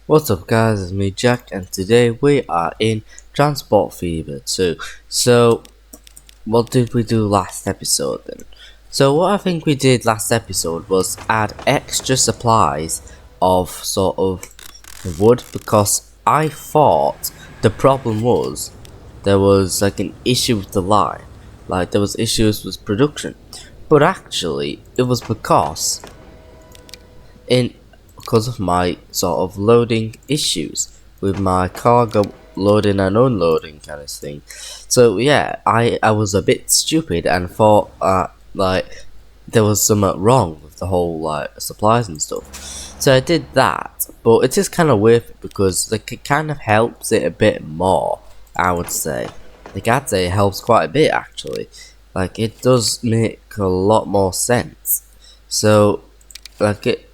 What's up guys, it's me Jack and today we are in Transport Fever 2. So what did we do last episode then? So what I think we did last episode was add extra supplies of sort of wood because I thought the problem was there was like an issue with the line. Like there was issues with production. But actually it was in because of my sort of loading issues with my cargo loading and unloading kind of thing. So yeah, I was a bit stupid and thought like there was something wrong with the whole like supplies and stuff. So I did that, but it is kind of weird because like it kind of helps it a bit more. I would say, like I'd say it helps quite a bit actually. Like it does make a lot more sense. So like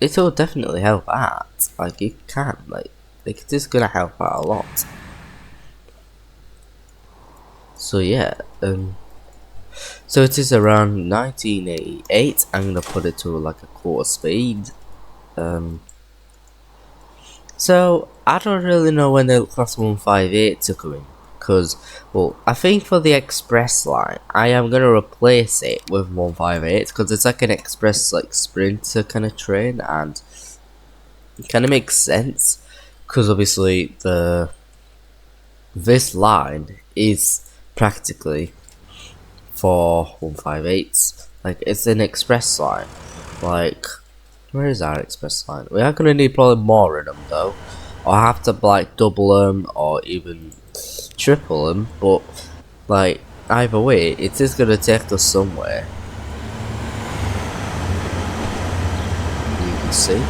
it'll definitely help out. Like it can, like it is gonna help out a lot. So yeah, so it is around 1988. I'm gonna put it to like a quarter speed. Um, so I don't really know when the class 158 are coming, cause well, I think for the express line, I am gonna replace it with 158 because it's like an express like sprinter kind of train and it kind of makes sense because obviously this line is practically for 158s. Like it's an express line. Like where is our express line? We are gonna need probably more of them though. Or have to like double them or even triple them. But like either way, it is gonna take us somewhere. You can see.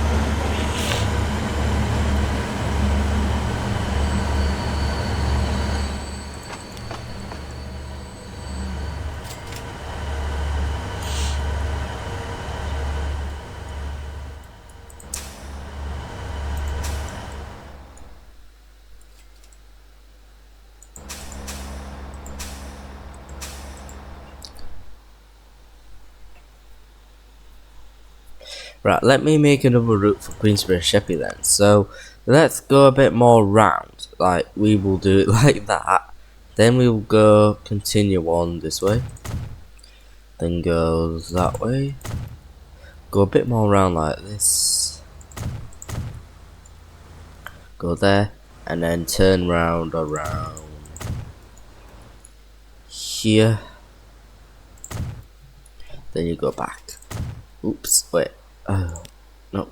Right, let me make another route for Queensborough Sheppey then. So let's go a bit more round. Like we will do it like that. Then we will go continue on this way. Then goes that way. Go a bit more round like this. Go there and then turn round around here. Then you go back. Oops, wait. No.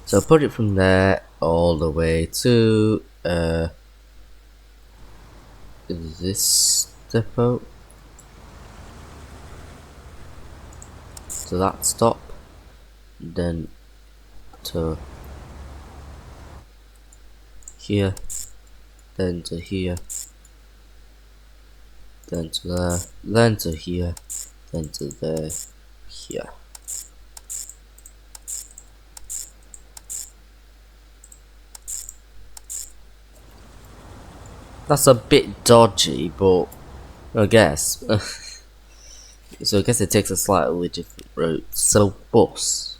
So put it from there all the way to this depot. To that stop. Then to here. Then to here. Then to there. Then to here. Then to there. Here. That's a bit dodgy, but I guess. So I guess it takes a slightly different route. So bus.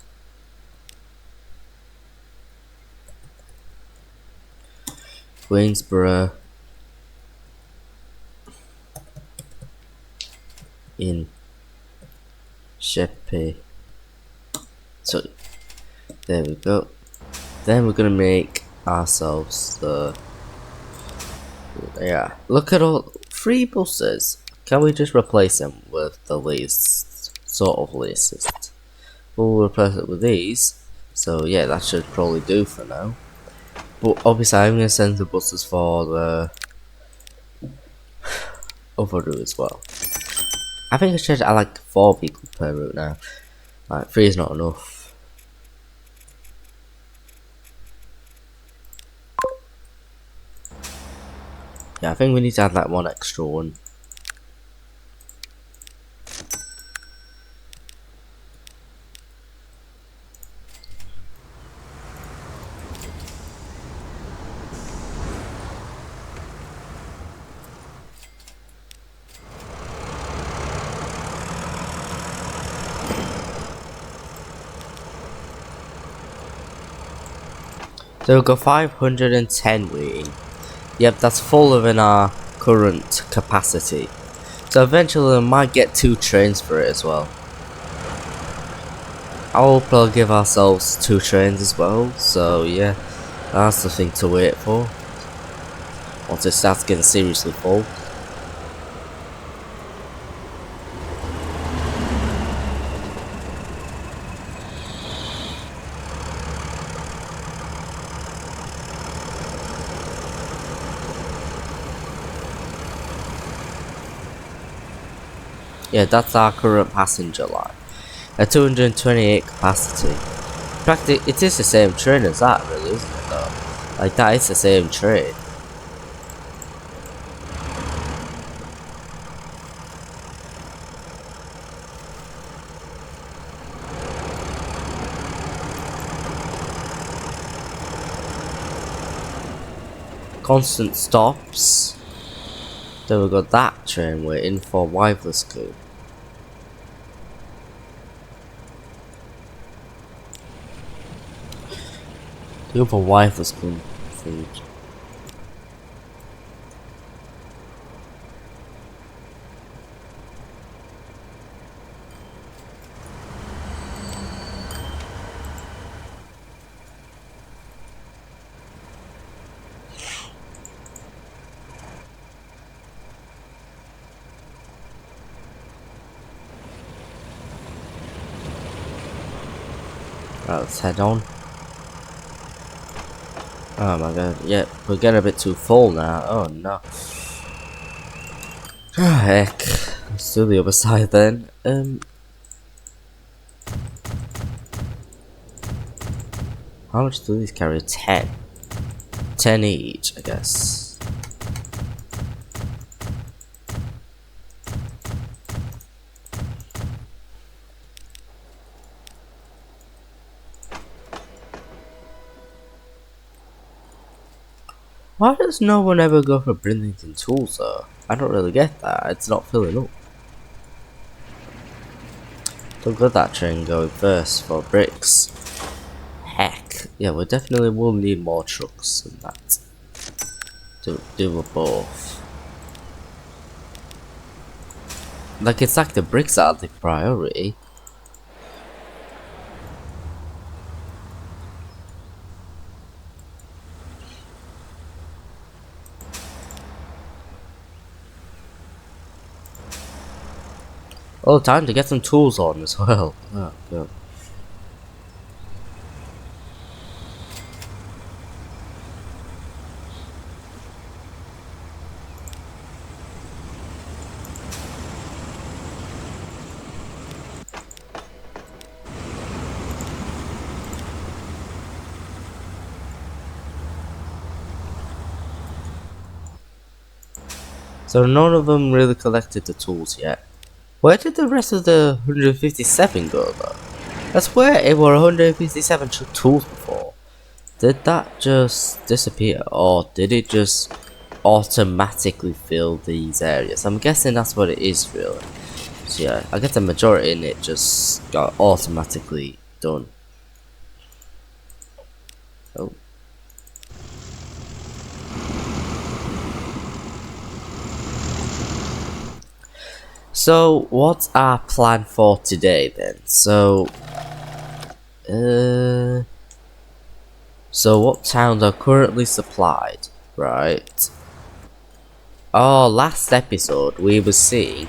Queensborough in Sheppey. So there we go. Then we're gonna make ourselves the look at all 3 buses. Can we just replace them with the least sort of least? We'll replace it with these. So yeah, that should probably do for now. But obviously I'm gonna send the buses for the other route as well. I think I should add like 4 people per route now. Like 3 is not enough. Yeah, I think we need to add like 1 extra one. So we've got 510 waiting. Yep, that's fuller than our current capacity. So eventually we might get 2 trains for it as well. I'll probably give ourselves 2 trains as well, so yeah, that's the thing to wait for. Once it starts getting seriously full. Yeah, that's our current passenger line. A 228 capacity. Practically, it is the same train as that, really, isn't it, though? Like, that is the same train. Constant stops. Then we've got that train waiting for Wireless School. The other Wireless School food. Right, let's head on. Oh my god, yeah, we're getting a bit too full now. Oh no. Ah, heck. Let's do the other side then. How much do these carry? 10. 10 each, I guess. Why does no one ever go for Bridlington tools though? I don't really get that. It's not filling up. Don't get that train going first for bricks. Heck. Yeah, we definitely will need more trucks than that. Do both. Like, it's like the bricks are the priority. Oh, time to get some tools on as well. Oh, God. So none of them really collected the tools yet. Where did the rest of the 157 go though? That's where it were 157 tools before. Did that just disappear, or did it just automatically fill these areas? I'm guessing that's what it is really. So yeah, I guess the majority in it just got automatically done. Oh. So what's our plan for today then? So what towns are currently supplied, right? Oh, last episode we were seeing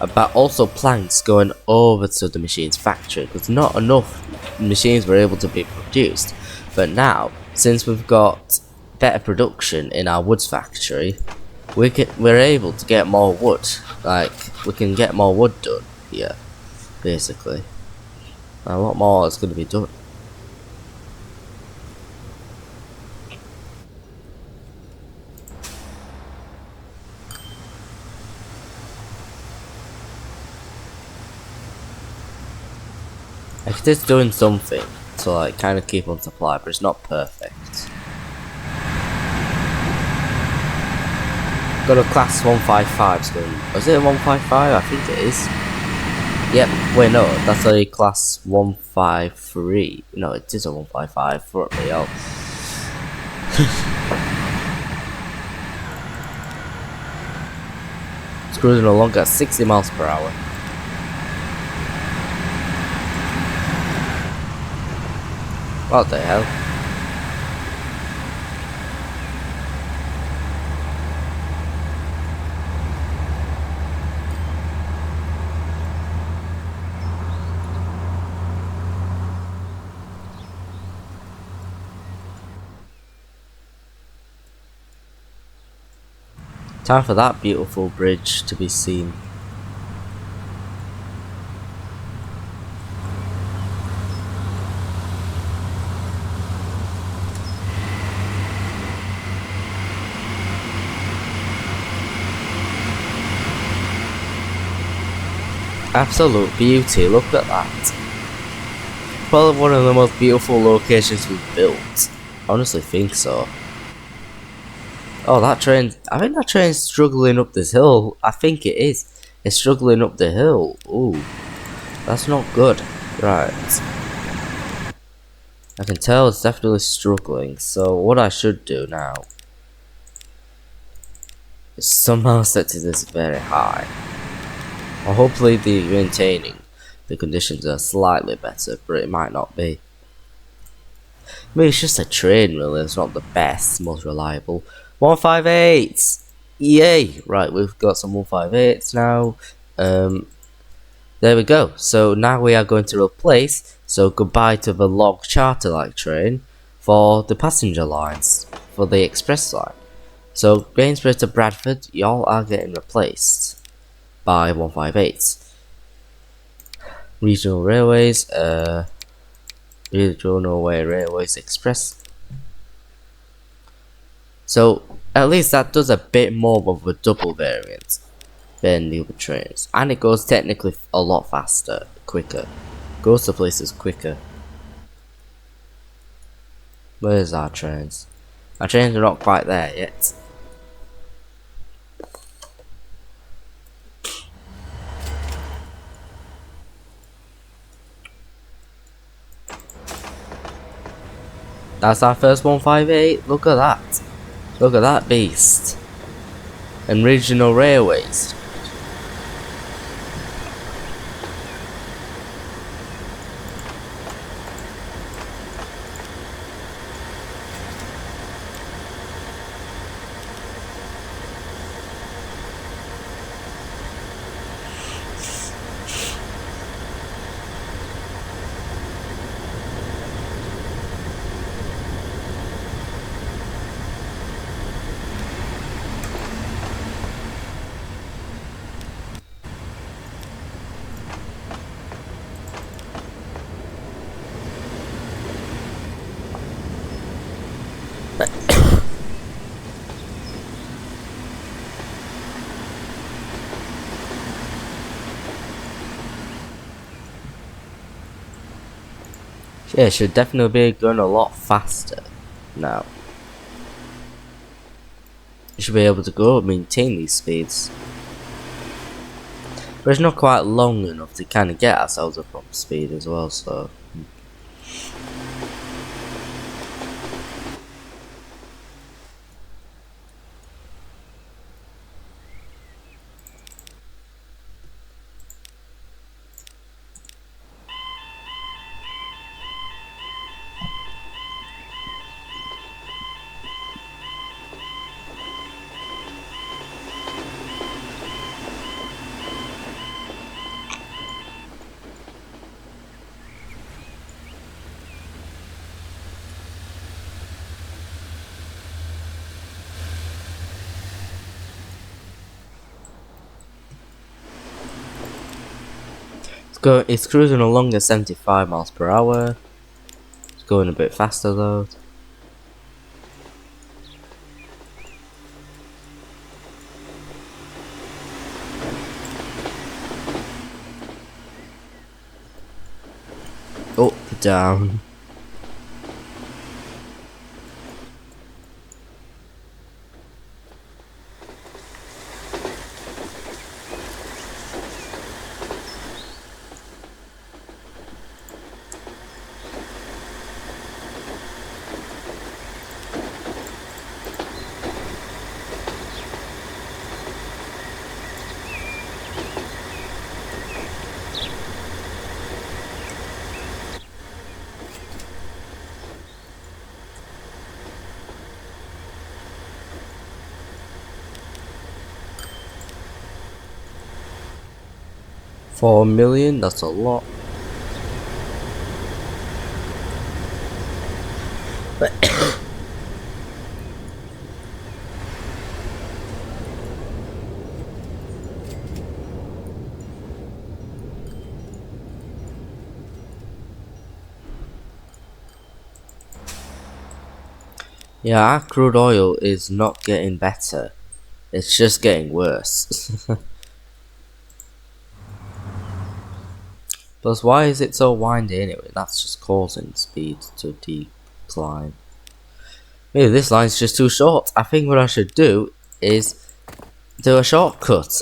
about also planks going over to the machine's factory because not enough machines were able to be produced. But now, since we've got better production in our woods factory, we're able to get more wood. Like, we can get more wood done here, basically. A lot more is going to be done. Like, it is doing something to like kind of keep on supply, but it's not perfect. Got a class 155 going. Is it a 155? I think it is. Yep. Wait, no, that's a class 153. No, it is a 155. For me, oh. It's cruising along at 60 miles per hour. What the hell? Time for that beautiful bridge to be seen. Absolute beauty, look at that. Probably one of the most beautiful locations we've built. I honestly think so. Oh, that train, I think that train's struggling up this hill. I think it is. It's struggling up the hill. Ooh, that's not good. Right. I can tell it's definitely struggling, so what I should do now is somehow set to this very high. Or hopefully maintaining the conditions are slightly better, but it might not be. I mean, it's just a train really, it's not the best, most reliable. 158! Yay! Right, we've got some 158s now. There we go. So now we are going to replace, so goodbye to the log charter-like train for the passenger lines, for the express line. So Gainsborough to Bradford, y'all are getting replaced by 158s. Regional railways, Regional Railways Express. So at least that does a bit more of a double variant than the other trains, and it goes technically a lot faster, quicker. Goes to places quicker. Where's our trains? Our trains are not quite there yet. That's our first 158. Look at that. Look at that beast. And regional railways. Yeah, it should definitely be going a lot faster now. You should be able to go and maintain these speeds. But it's not quite long enough to kind of get ourselves up on speed as well, so. It's cruising along at 75 miles per hour. It's going a bit faster though. Up, down. 4 million, that's a lot. Yeah, our crude oil is not getting better. It's just getting worse. Plus, why is it so windy anyway? That's just causing speed to decline. Maybe this line's just too short. I think what I should do is do a shortcut.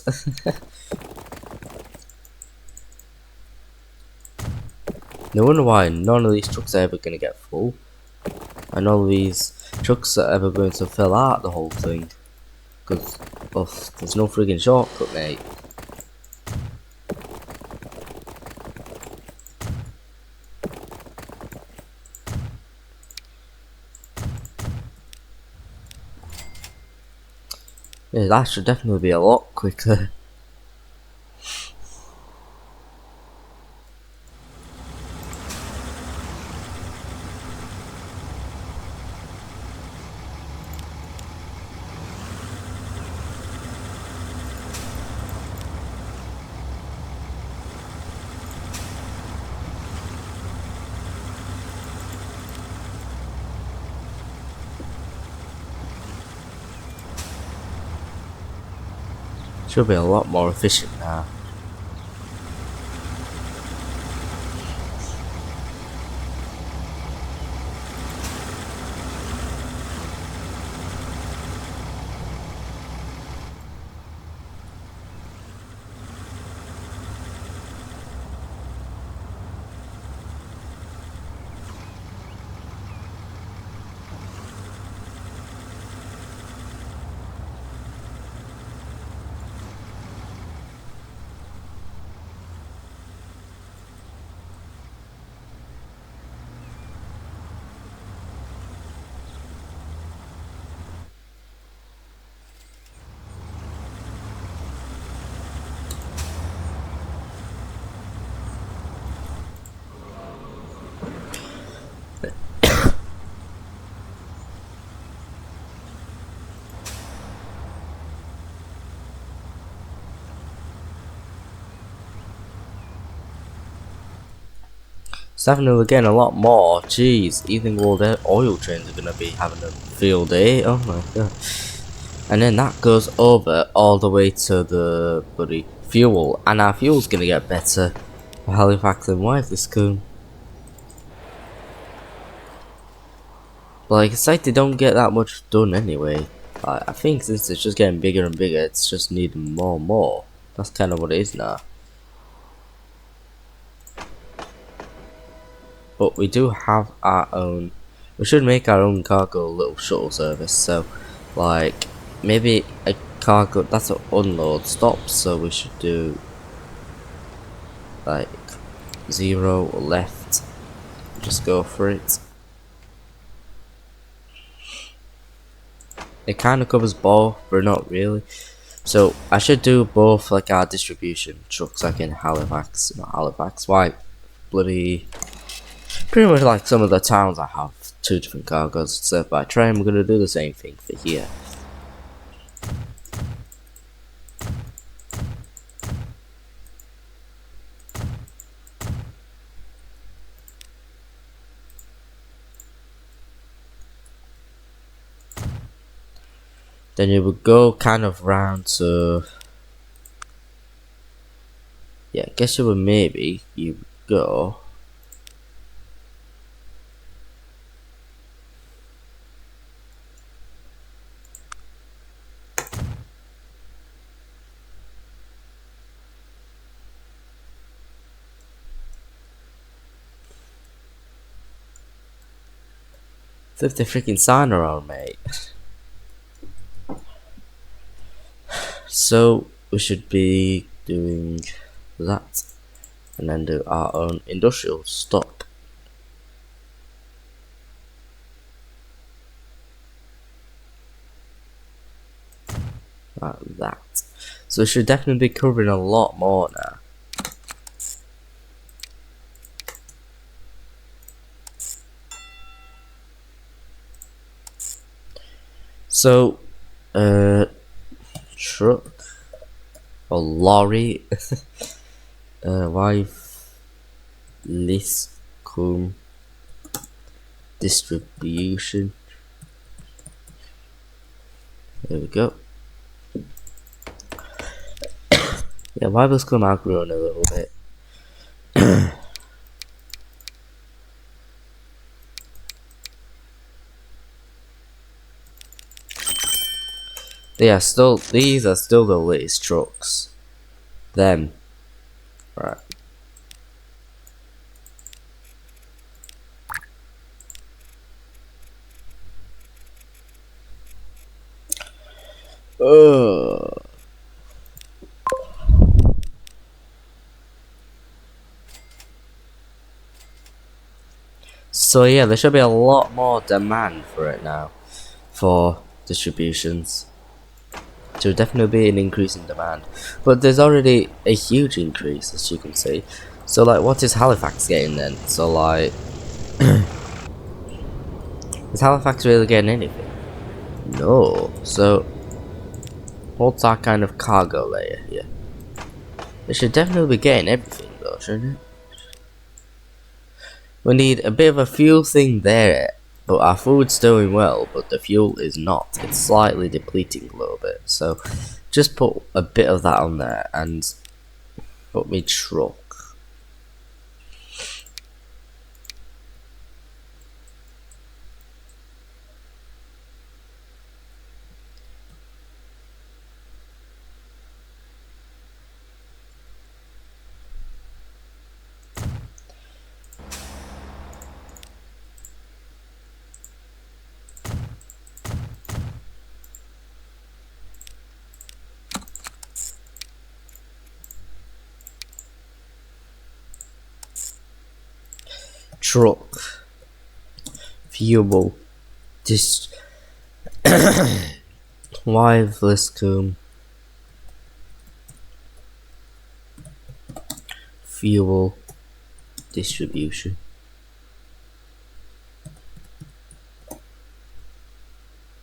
No wonder why none of these trucks are ever going to get full. And none of these trucks are ever going to fill out the whole thing. Because there's no friggin' shortcut, mate. Yeah, that should definitely be a lot quicker. Should be a lot more efficient now. It's definitely getting a lot more. Jeez, even world oil trains are gonna be having a field day. Oh my god. And then that goes over all the way to the bloody fuel. And our fuel's gonna get better. For Halifax and why is this cool? Like, it's like they don't get that much done anyway. I think since it's just getting bigger and bigger, it's just needing more and more. That's kind of what it is now. But we do have our own. We should make our own cargo little shuttle service. So, like, maybe a cargo that's an unload stop. So we should do like 0 left. Just go for it. It kind of covers both, but not really. So I should do both, like our distribution trucks, like in Halifax, not Halifax. Why, bloody. Pretty much like some of the towns I have 2 different cargoes served by train. We're gonna do the same thing for here. Then you would go kind of round to. Yeah, I guess you would maybe you would go. Flip the freaking sign around, mate. So we should be doing that, and then do our own industrial stop. Like that. So we should definitely be covering a lot more now. So, uh, truck or lorry, wife list cum distribution. There we go. Yeah, Bibles come outgrown a little bit. These are still the latest trucks. Them. Right. So yeah, there should be a lot more demand for it now, for distributions. There will definitely be an increase in demand, but there's already a huge increase, as you can see. So like, what is Halifax getting then? So like, is Halifax really getting anything? No. So what's our kind of cargo layer here? They should definitely be getting everything though, shouldn't it? We need a bit of a fuel thing there, but our food's doing well, but the fuel is not. It's slightly depleting a little bit, so just put a bit of that on there and put me truck. Truck. Fuel. Just wireless comb. Fuel distribution.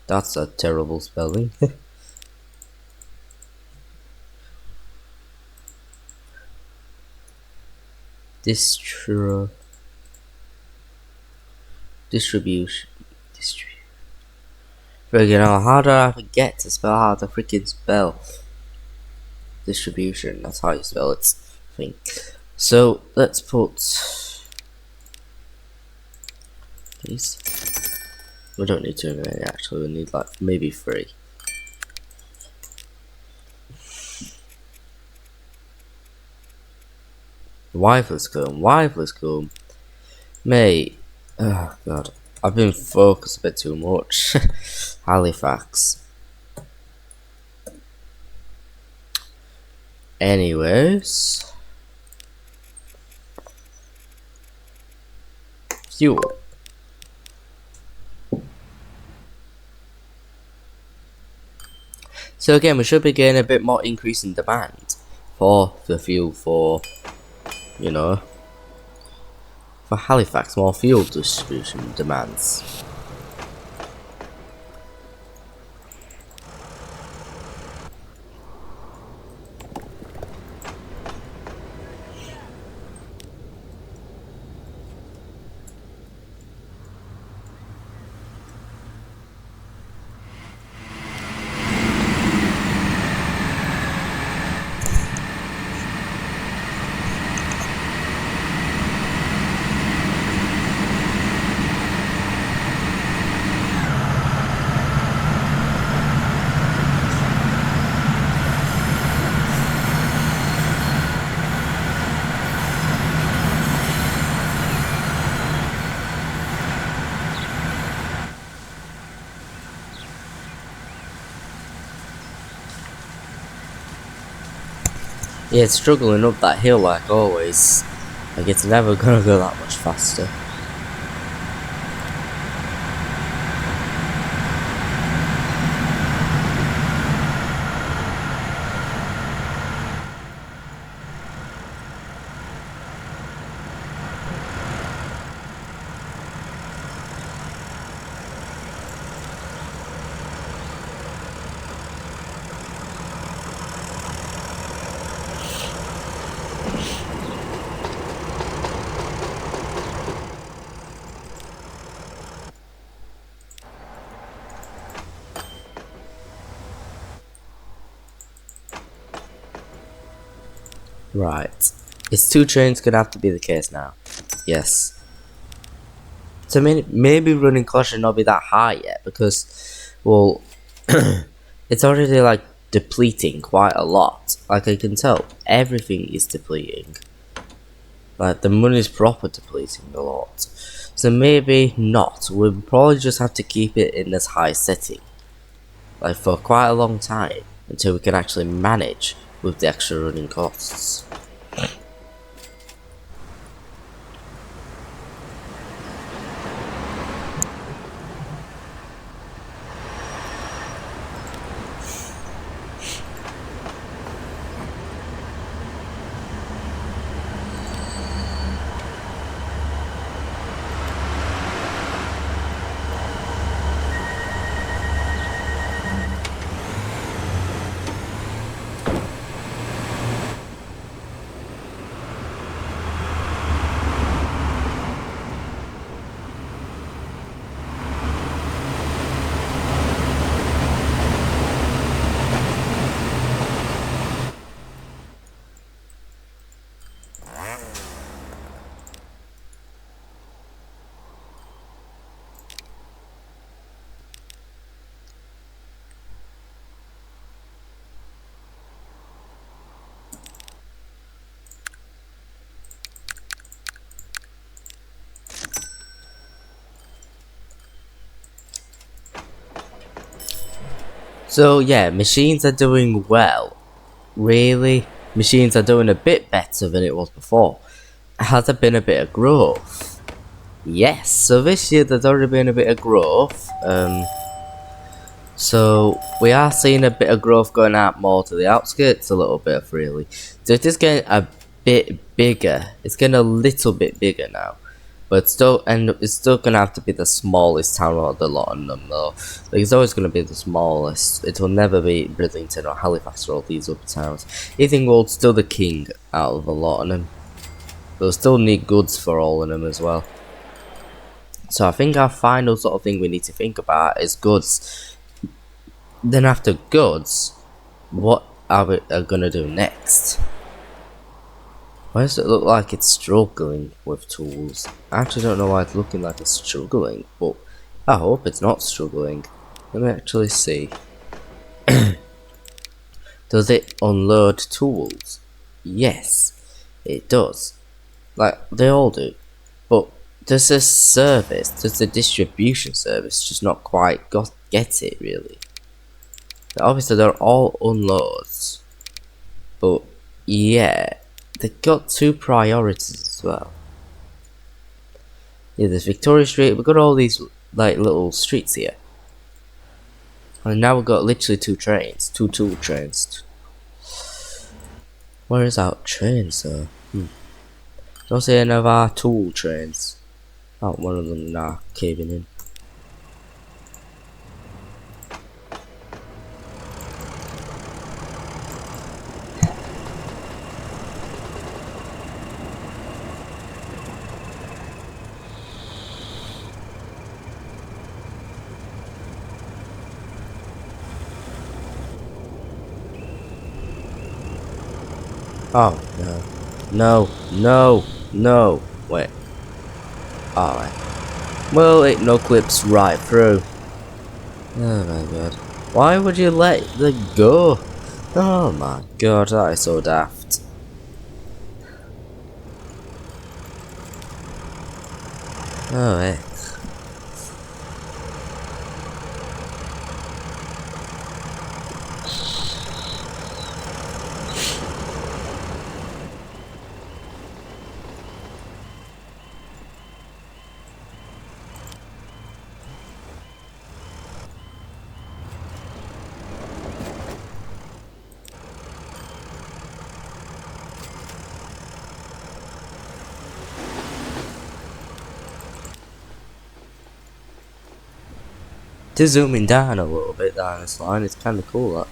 That's a terrible spelling. Distribution. Friggin' hell, how did I forget to spell how to freaking spell distribution? That's how you spell it, I think. So let's put these. We don't need too many actually, we need like maybe 3. Wireless comb. Mate, oh god, I've been focused a bit too much. Halifax. Anyways, fuel. So again, we should be getting a bit more increase in demand for the fuel for, you know, for Halifax, more fuel distribution demands. Yeah, it's struggling up that hill like always. Like it's never gonna go that much faster. Right. Is 2 trains gonna have to be the case now? Yes. So maybe running costs should not be that high yet because, well, it's already like depleting quite a lot. Like I can tell, everything is depleting. Like the money is proper depleting a lot. So maybe not. We'll probably just have to keep it in this high setting, like for quite a long time until we can actually manage with the extra running costs. So yeah, machines are doing well. Really, machines are doing a bit better than it was before. Has there been a bit of growth? Yes, so this year there's already been a bit of growth. So we are seeing a bit of growth going out more to the outskirts a little bit, really. So it is getting a bit bigger. It's getting a little bit bigger now. But it's still gonna have to be the smallest town out of the lot of them though. Like it's always gonna be the smallest. It will never be Bridlington or Halifax or all these other towns. Eatingwald's still the king out of a lot of them. They'll still need goods for all of them as well. So I think our final sort of thing we need to think about is goods. Then after goods, what are we gonna do next? Why does it look like it's struggling with tools? I actually don't know why it's looking like it's struggling, but I hope it's not struggling. Let me actually see. Does it unload tools? Yes, it does. Like, they all do. But does the distribution service just not quite get it, really? Obviously, they're all unloads. But, yeah, they got 2 priorities as well. Yeah, there's Victoria Street, we've got all these, like, little streets here. And now we've got literally 2 trains, 2 tool trains. Where is our trains, though? Don't see any of our tool trains. Oh, one of them now caving in. Oh, no. No, no, no. Wait. Alright. Well, it no clips right through. Oh my god. Why would you let the go? Oh my god, that is so daft. Oh, heck. Just zooming down a little bit down this line, it's kinda cool that.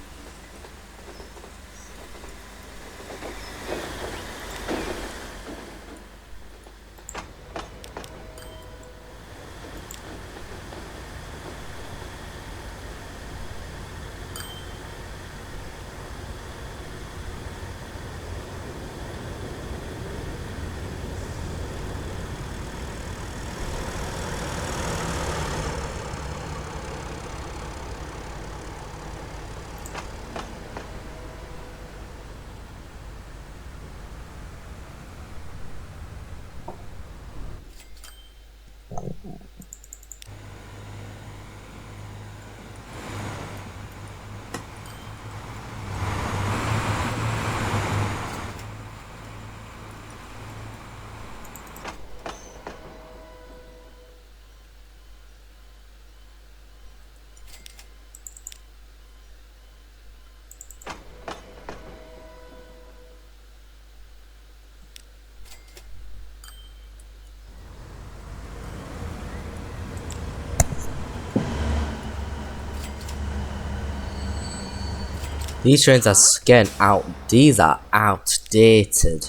These trains are getting out. These are outdated.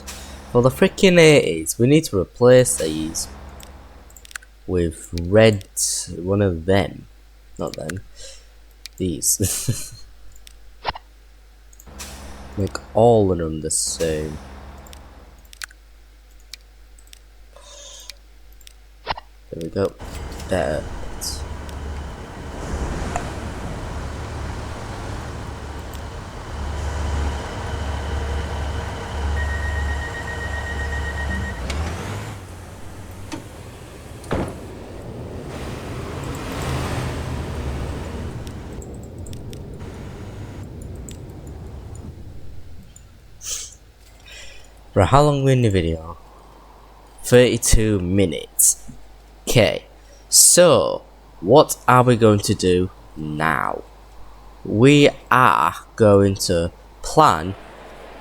For the freaking 80s, we need to replace these with red. One of them. Not them. These. Make all of them the same. There we go. Better. For how long we in the video? 32 minutes. Okay, so what are we going to do now? We are going to plan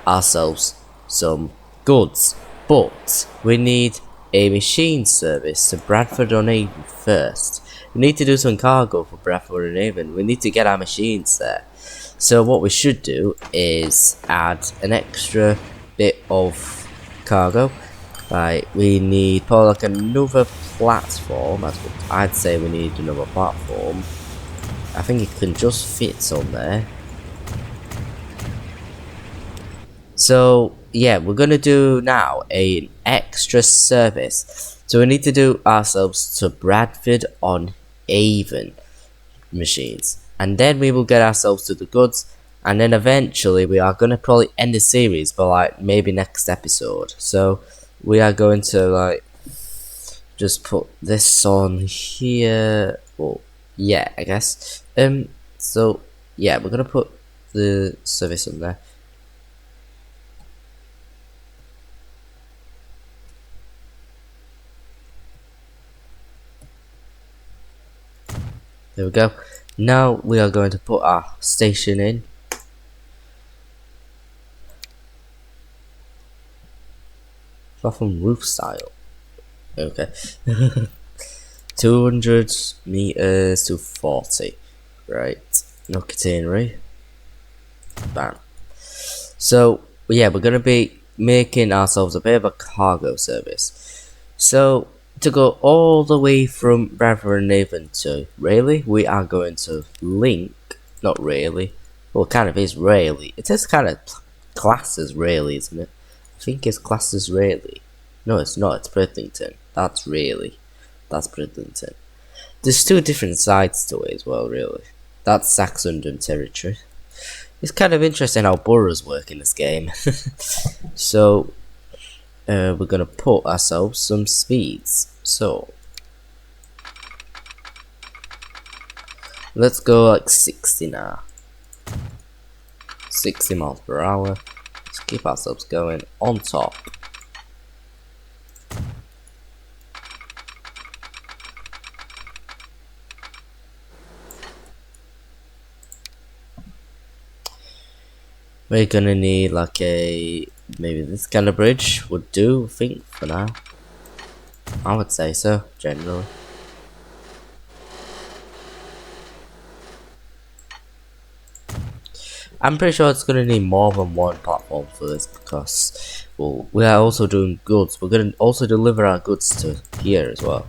ourselves some goods, but we need a machine service to Bradford-on-Avon first. We need to do some cargo for Bradford-on-Avon. We need to get our machines there. So what we should do is add an extra bit of cargo. Right, we need probably like another platform. That's what I'd say. We need another platform. I think it can just fit on there. So yeah, we're gonna do now an extra service. So we need to do ourselves to Bradford-on-Avon machines, and then we will get ourselves to the goods, and then eventually we are gonna probably end the series by like maybe next episode. So we are going to like just put this on here. Well, yeah, I guess. So yeah, we're gonna put the service on there. There we go. Now we are going to put our station in. From roof style. Okay. 200 meters to 40. Right. No catenary. Bam. So yeah, we're gonna be making ourselves a bit of a cargo service. So to go all the way from Bradford-on-Avon to Rayleigh, we are going to link. Not really. Well, it kind of is Rayleigh. It is kind of classed as Rayleigh, isn't it? I think it's classed as Rayleigh. No, it's not. It's Bridlington. That's Rayleigh. That's Bridlington. There's two different sides to it as well, really. That's Saxondon territory. It's kind of interesting how boroughs work in this game. So, we're gonna put ourselves some speeds. So, let's go like 60 now. 60 miles per hour. Let's keep ourselves going on top. We're gonna need like maybe this kind of bridge would do, I think, for now. I would say so, generally. I'm pretty sure it's gonna need more than one platform for this because, well, we are also doing goods. We're gonna also deliver our goods to here as well.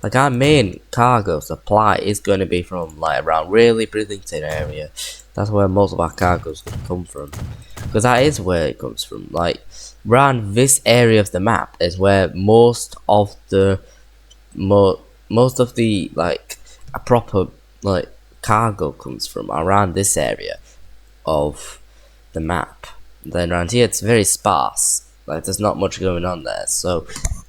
Like our main cargo supply is gonna be from like around Rayleigh, Bridlington area. That's where most of our cargo is gonna come from, because that is where it comes from. Like around this area of the map is where most of the like a proper like cargo comes from, around this area of the map. Then around here it's very sparse. Like there's not much going on there. So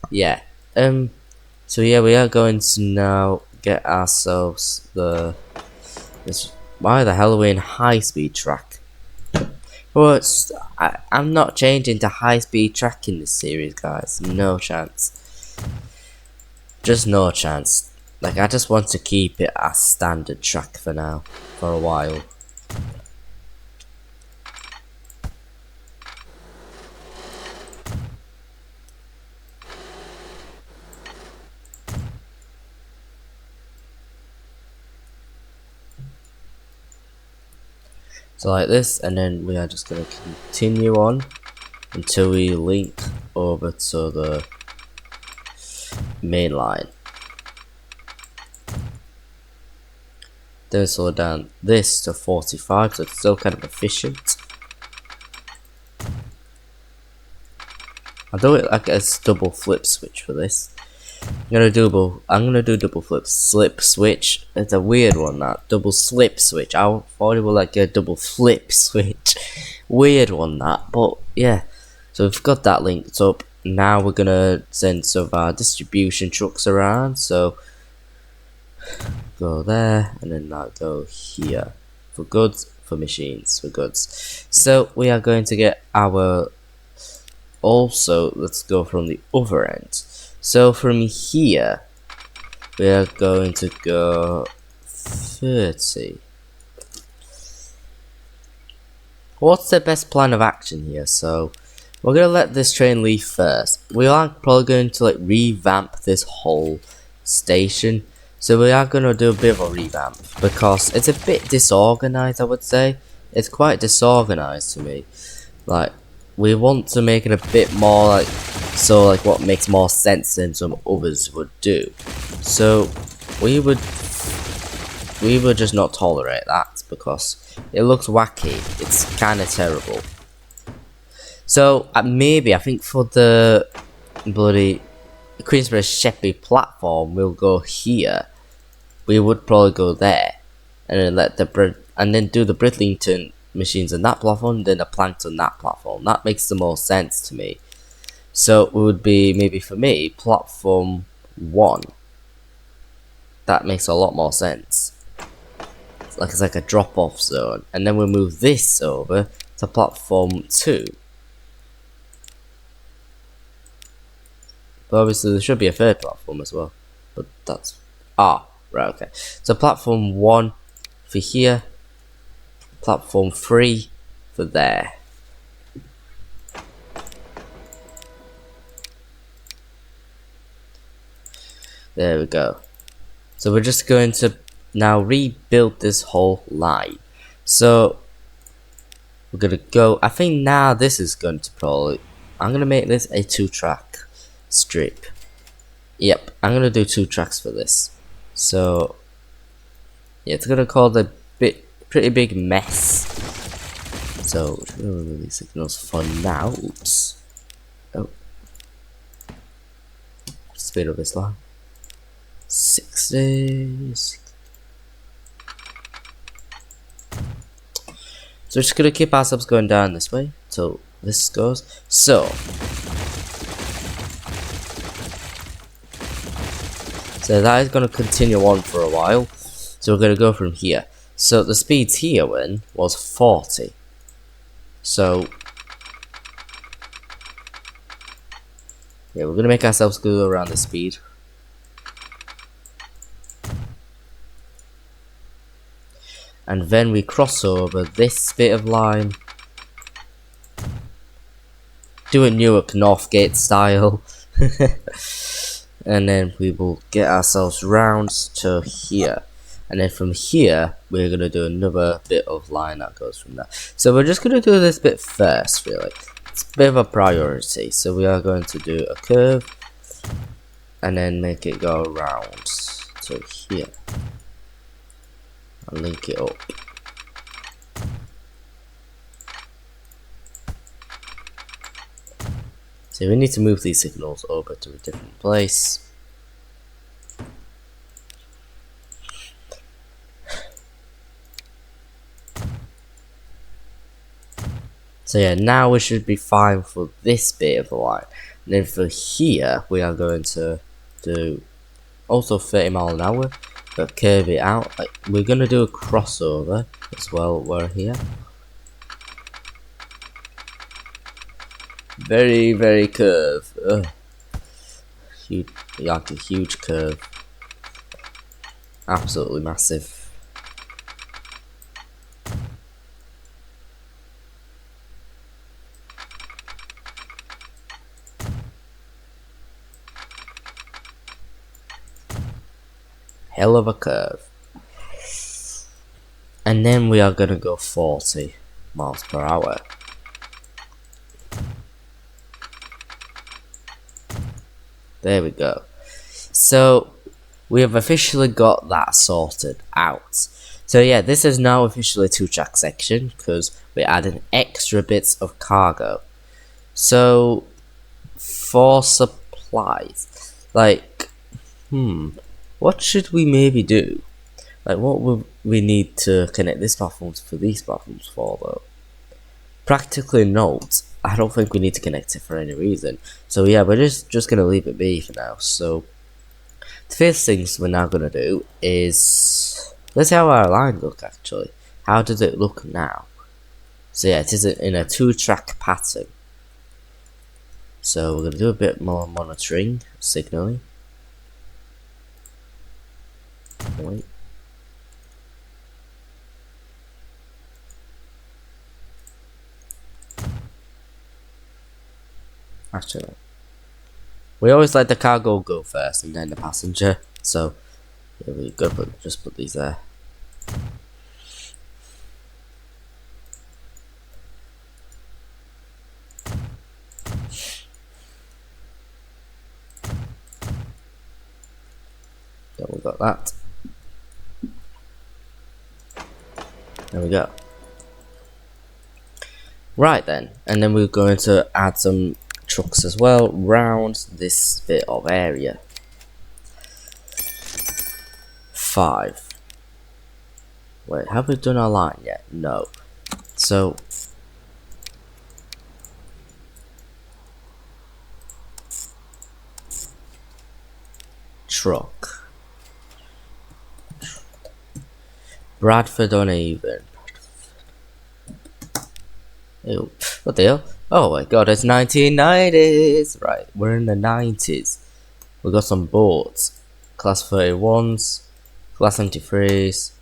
yeah. So yeah, we are going to now get ourselves why the hell are we in high speed track? Well, I'm not changing to high speed track in this series, guys. No chance. Just no chance. Like I just want to keep it as standard track for now, for a while. So like this, and then we are just going to continue on until we link over to the main line. Then slow down this to 45, so it's still kind of efficient. I'll do it like a double flip switch for this. I'm gonna do double flip slip switch. It's a weird one, that double slip switch. I thought it was like a double flip switch. Weird one, that, but yeah. So we've got that linked up. Now we're gonna send some of our distribution trucks around. So go there, and then that go here for goods, for machines, for goods. So we are going to get our. Also, let's go from the other end. So from here, we are going to go 30. What's the best plan of action here? So we're gonna let this train leave first. We are probably going to like revamp this whole station. So we are gonna do a bit of a revamp because it's a bit disorganized, I would say. It's quite disorganized to me. Like, we want to make it a bit more like, so like what makes more sense than some others would do. So we would just not tolerate that because it looks wacky. It's kind of terrible. So maybe I think for the bloody Queensborough Sheppey platform, we'll go here. We would probably go there, and then let and then do the Bridlington machines on that platform, then the planks on that platform. That makes the most sense to me. So it would be, maybe for me, platform 1. That makes a lot more sense. It's like a drop-off zone, and then we'll move this over to platform 2. But obviously there should be a third platform as well. But that's right, okay. So platform 1 for here, platform 3 for there. There we go. So we're just going to now rebuild this whole line. So we're gonna go, I think now this is going to probably, I'm gonna make this a 2-track strip. Yep, I'm gonna do 2 tracks for this. So yeah, it's gonna cause a pretty big mess. So we're gonna remove these signals for now. Oops. Oh. Speed of this line. 60. So we're just gonna keep ourselves going down this way till this goes. So that is gonna continue on for a while. So we're gonna go from here. So the speeds here was 40. So yeah, we're gonna make ourselves go around the speed. And then we cross over this bit of line. Do it Newark Northgate style. And then we will get ourselves round to here. And then from here, we're going to do another bit of line that goes from there. So we're just going to do this bit first, really. It's a bit of a priority. So we are going to do a curve. And then make it go around to here. And link it up. So we need to move these signals over to a different place. So yeah, now we should be fine for this bit of the line. And then for here, we are going to do also 30 miles an hour, but curve it out. Like, we're going to do a crossover as well. We're here. Very, very curve. Ugh. Huge, like a huge curve. Absolutely massive. Hell of a curve. and then we are gonna go 40 miles per hour. There we go. So we have officially got that sorted out. So yeah, this is now officially a 2-track section because we're adding extra bits of cargo. So for supplies, like, what should we maybe do? Like, what would we need to connect these platforms for these platforms for though? Practically not. I don't think we need to connect it for any reason. So yeah, we're just gonna leave it be for now. So the first things we're now gonna do is let's see how our lines look actually. How does it look now? So yeah, it is in a 2-track pattern. So we're gonna do a bit more monitoring, signaling. Wait. Actually, we always let the cargo go first and then the passenger. So yeah, we gotta just put these there. Then we got that. There we go. Right then, and then we're going to add some trucks as well round this bit of area. 5. Wait, have we done our line yet? No. So truck. Bradford uneven. Ew, what the hell? Oh my god, it's 1990s! Right, we're in the 90s. We got some boats. Class 31s, Class 73s.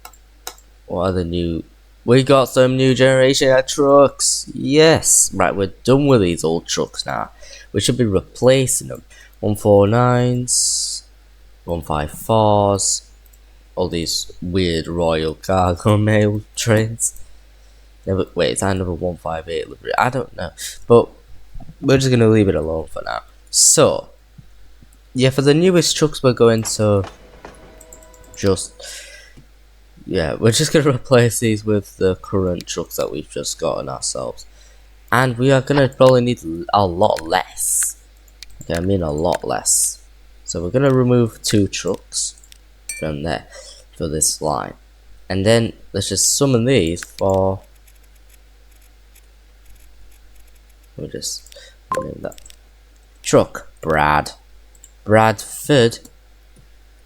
What are the new... We got some new generation of trucks! Yes! Right, we're done with these old trucks now. We should be replacing them. 149s, 154s, all these weird Royal Cargo Mail trains. Wait, it's number 158 livery. I don't know, but we're just gonna leave it alone for now. So, yeah, for the newest trucks, we're going to we're just gonna replace these with the current trucks that we've just gotten ourselves, and we are gonna probably need a lot less. Okay, I mean a lot less. So we're gonna remove 2 trucks from there for this line, and then let's just summon these for. We'll just name that truck Bradford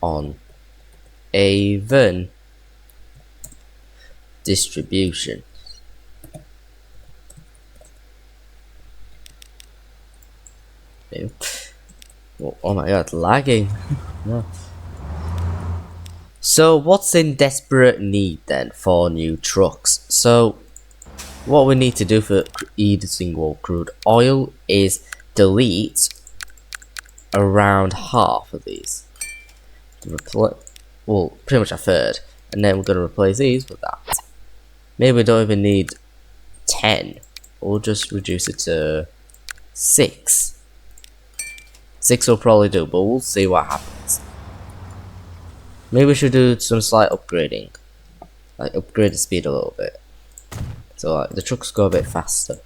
on Avon distribution. Oh my god, lagging. No. So what's in desperate need then for new trucks? So what we need to do for each single crude oil is delete around half of these. Well, pretty much a third. And then we're going to replace these with that. Maybe we don't even need 10. We'll just reduce it to 6. 6 will probably do, but we'll see what happens. Maybe we should do some slight upgrading. Like upgrade the speed a little bit. So like, the trucks go a bit faster.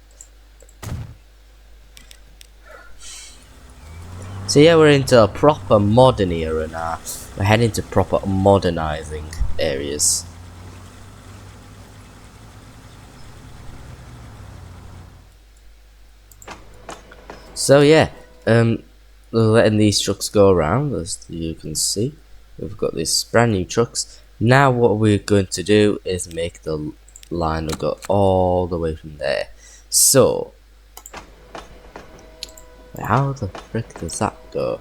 So yeah, we're into a proper modern era now. We're heading to proper modernizing areas. So yeah, we're letting these trucks go around, as you can see. We've got these brand new trucks. Now what we're going to do is make the line will go all the way from there. So how the frick does that go?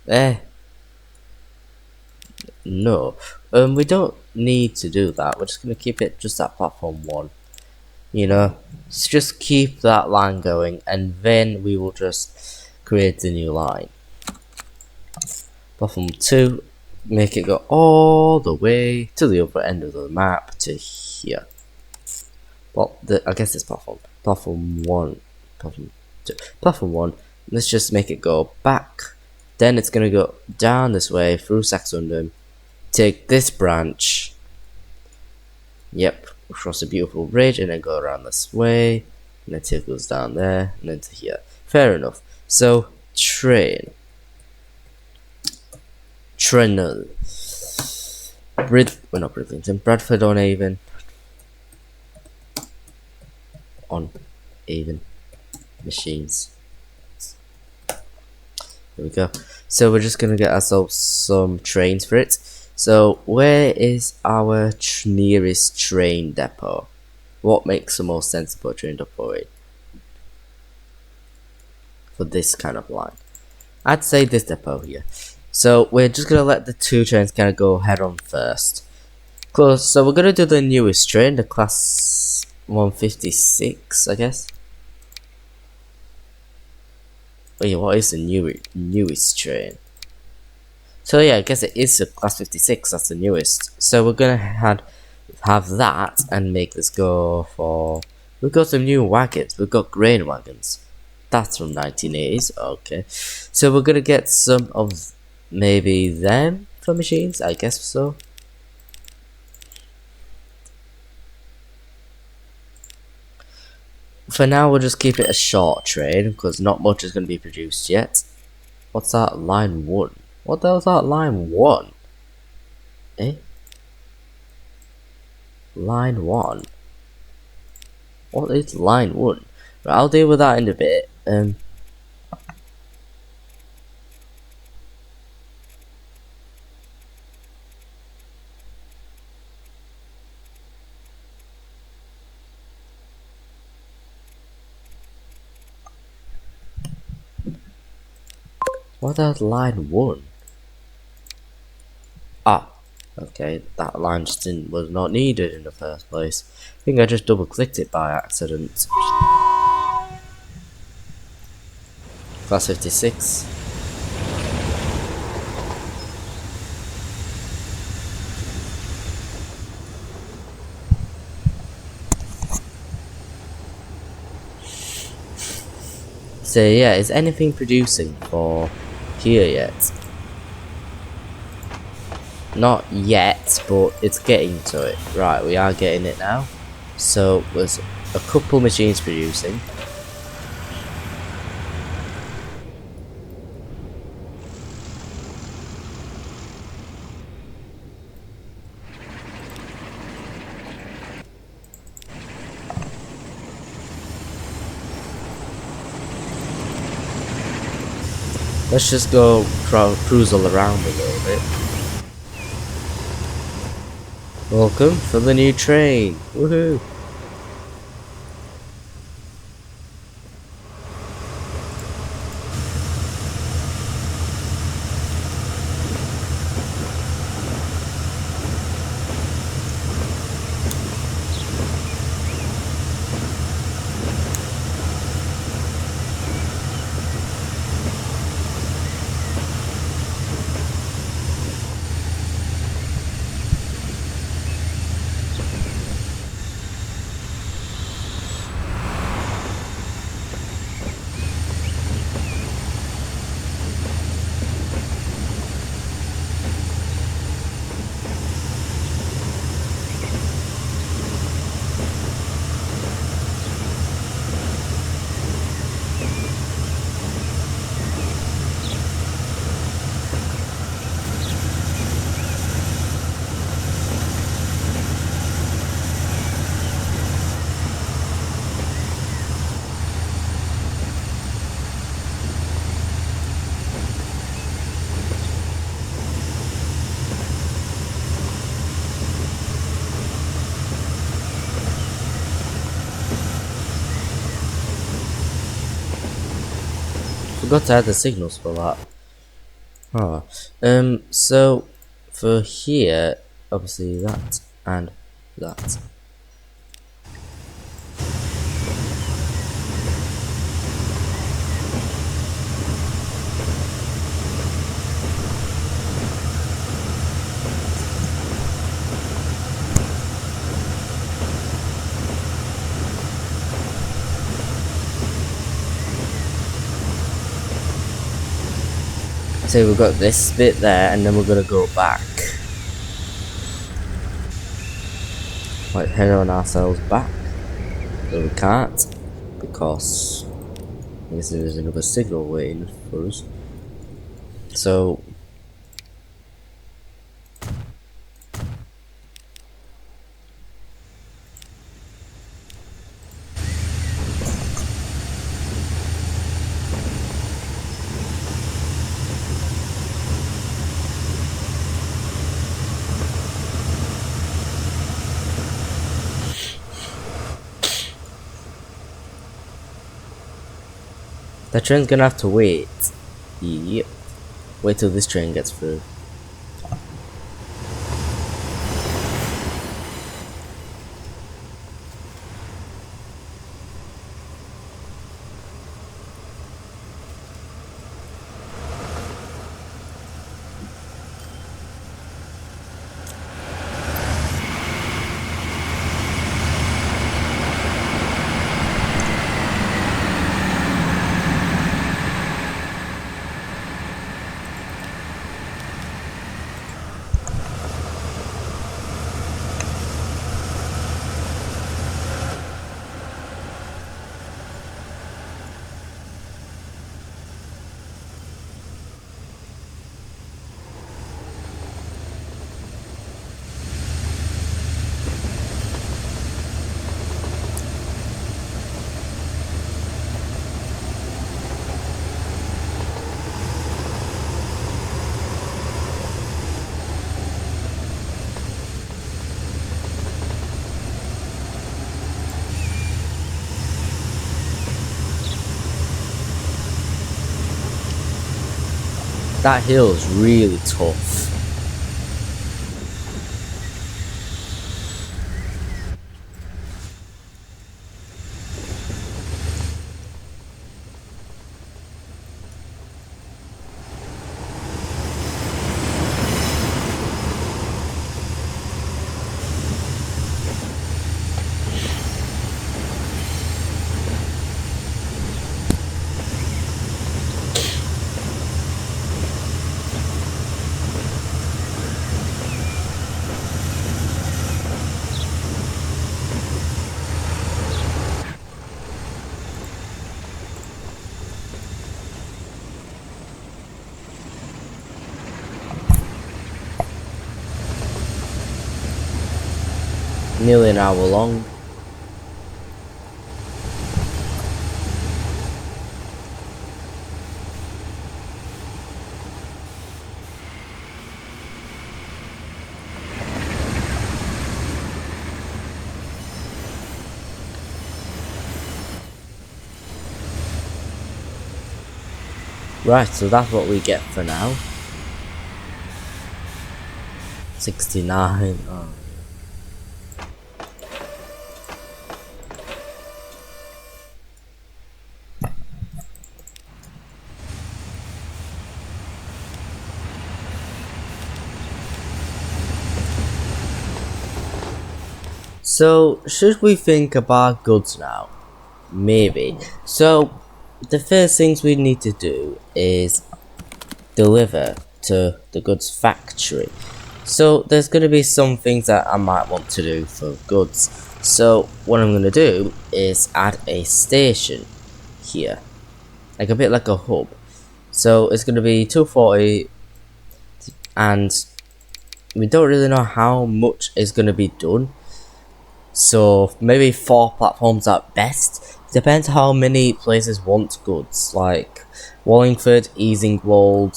There. No, we don't need to do that. We're just gonna keep it just at platform 1. You know, so just keep that line going, and then we will just create a new line. Platform 2, make it go all the way to the upper end of the map to here. Well, I guess it's platform. Platform 1. Platform 2. Platform 1. Let's just make it go back. Then it's going to go down this way through Saxundum. Take this branch. Yep. Across a beautiful bridge and then go around this way. And then take us down there and then to here. Fair enough. So, train. Trenel. Not Bridlington. Bradford on Avon. On Avon machines. There we go. So we're just gonna get ourselves some trains for it. So where is our nearest train depot? What makes the most sense to put a train depot in for this kind of line? I'd say this depot here. So we're just gonna let the two trains kind of go head on first. Close. So we're gonna do the newest train, the class 156, I guess. Wait, what is the newest train? So yeah, I guess it is the class 56. That's the newest. So we're gonna have that and make this go for. We've got some new wagons. We've got grain wagons. That's from 1980s. Okay, so we're gonna get some of maybe them for machines. I guess so. For now, we'll just keep it a short train because not much is going to be produced yet. What's that? Line 1. What the hell's that? Line 1? Eh? Line 1? What is line 1? Right, I'll deal with that in a bit. What is line 1? Ah, okay, that line just was not needed in the first place. I think I just double clicked it by accident. Class 56. So yeah, is anything producing for here yet? Not yet, but it's getting to it. Right, we are getting it now. So there's a couple machines producing. Let's just go cruise all around a little bit. Welcome for the new train. Woohoo! Forgot to add the signals for that. Oh. So for here, obviously that and that. So we've got this bit there, and then we're gonna go back. Like head on ourselves back. But we can't, because I guess there is another signal waiting for us. So the train's gonna have to wait. Yep. Wait till this train gets through. That hill is really tough. Nearly an hour long. Right, so that's what we get for now. 69. Oh. So, should we think about goods now? Maybe. So, the first things we need to do is deliver to the goods factory. So, there's going to be some things that I might want to do for goods. So, what I'm going to do is add a station here, like a bit like a hub. So, it's going to be 240, and we don't really know how much is going to be done. So maybe 4 platforms at best. Depends how many places want goods, like Wallingford, Easingwold,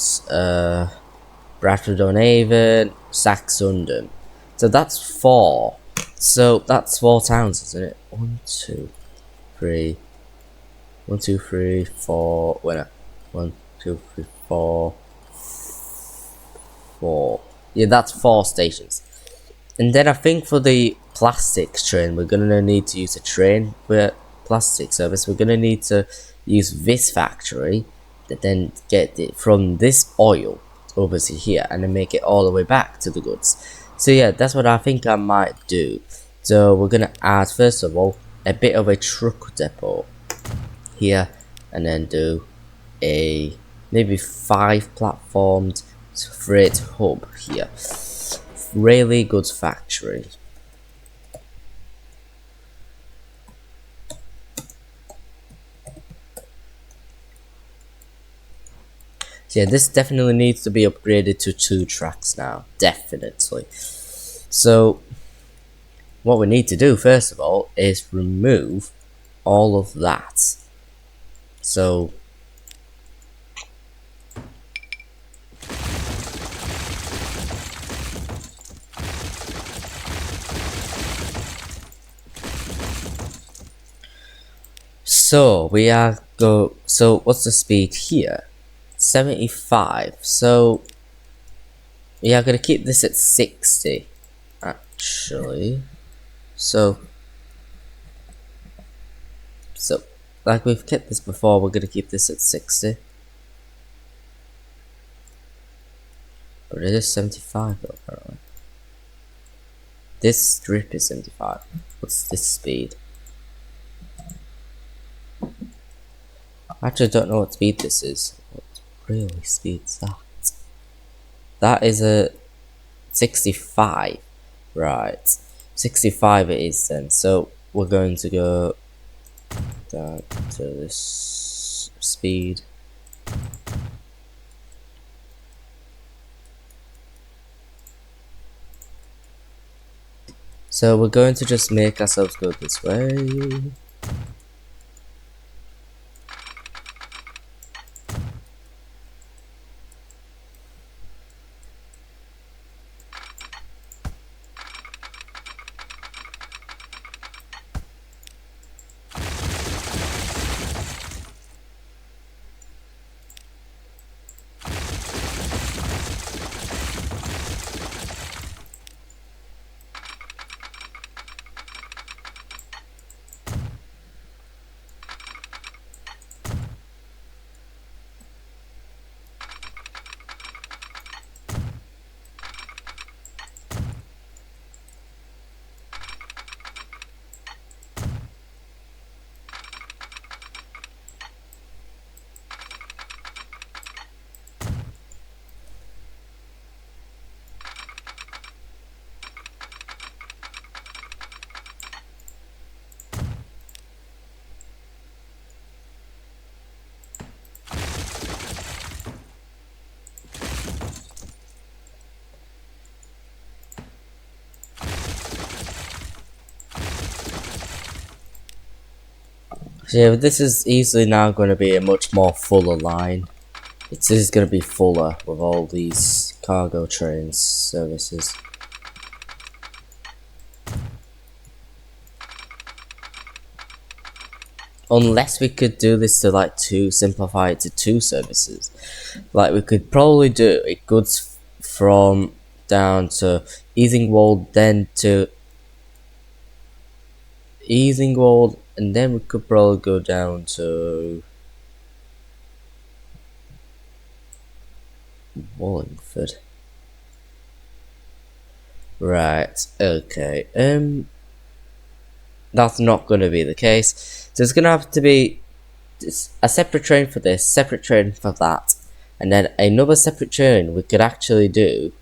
Bradford on Avon, Saxondham. So that's 4. So that's 4 towns, isn't it? 1, 2, 3. 1, 2, 3, 4. Wait, no. 1, 2, 3, 4. 4. Yeah, that's 4 stations. And then I think for the plastic train, we're gonna need to use a train with plastic service. We're gonna need to use this factory, that then get it from this oil over to here, and then make it all the way back to the goods. So yeah, that's what I think I might do. So we're gonna add, first of all, a bit of a truck depot here, and then do a maybe 5 platformed freight hub here. Really good factory. So yeah, this definitely needs to be upgraded to 2 tracks now, definitely. So what we need to do first of all is remove all of that. So we are so what's the speed here? 75. So we are gonna keep this at 60 actually. So like we've kept this before, we're gonna keep this at 60. But it is 75 though, apparently. This strip is 75. What's this speed? I actually don't know what speed this is. What really speed's that? That is a 65. Right. 65 it is then. So we're going to go down to this speed. So we're going to just make ourselves go this way. So yeah, this is easily now going to be a much more fuller line. It is going to be fuller with all these cargo trains services. Unless we could do this to like simplify it to 2 services. Like we could probably do it goods from down to Easingwold, then to Easingwold, and then we could probably go down to Wallingford. Right, okay. That's not going to be the case. So it's going to have to be a separate train for this, separate train for that, and then another separate train we could actually do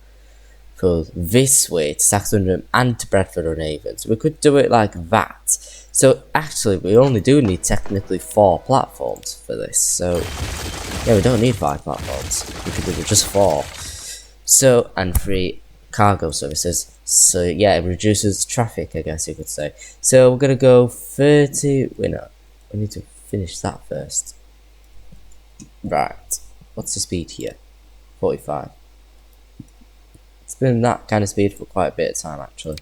for this way to Saxon and to Bradford on Avon. So we could do it like that. So actually we only do need technically 4 platforms for this. So yeah, we don't need 5 platforms. We could do just 4. So, and 3 cargo services. So yeah, it reduces traffic, I guess you could say. So we're gonna go 30. Wait, no, we need to finish that first. Right. What's the speed here? 45. It's been that kind of speed for quite a bit of time, actually.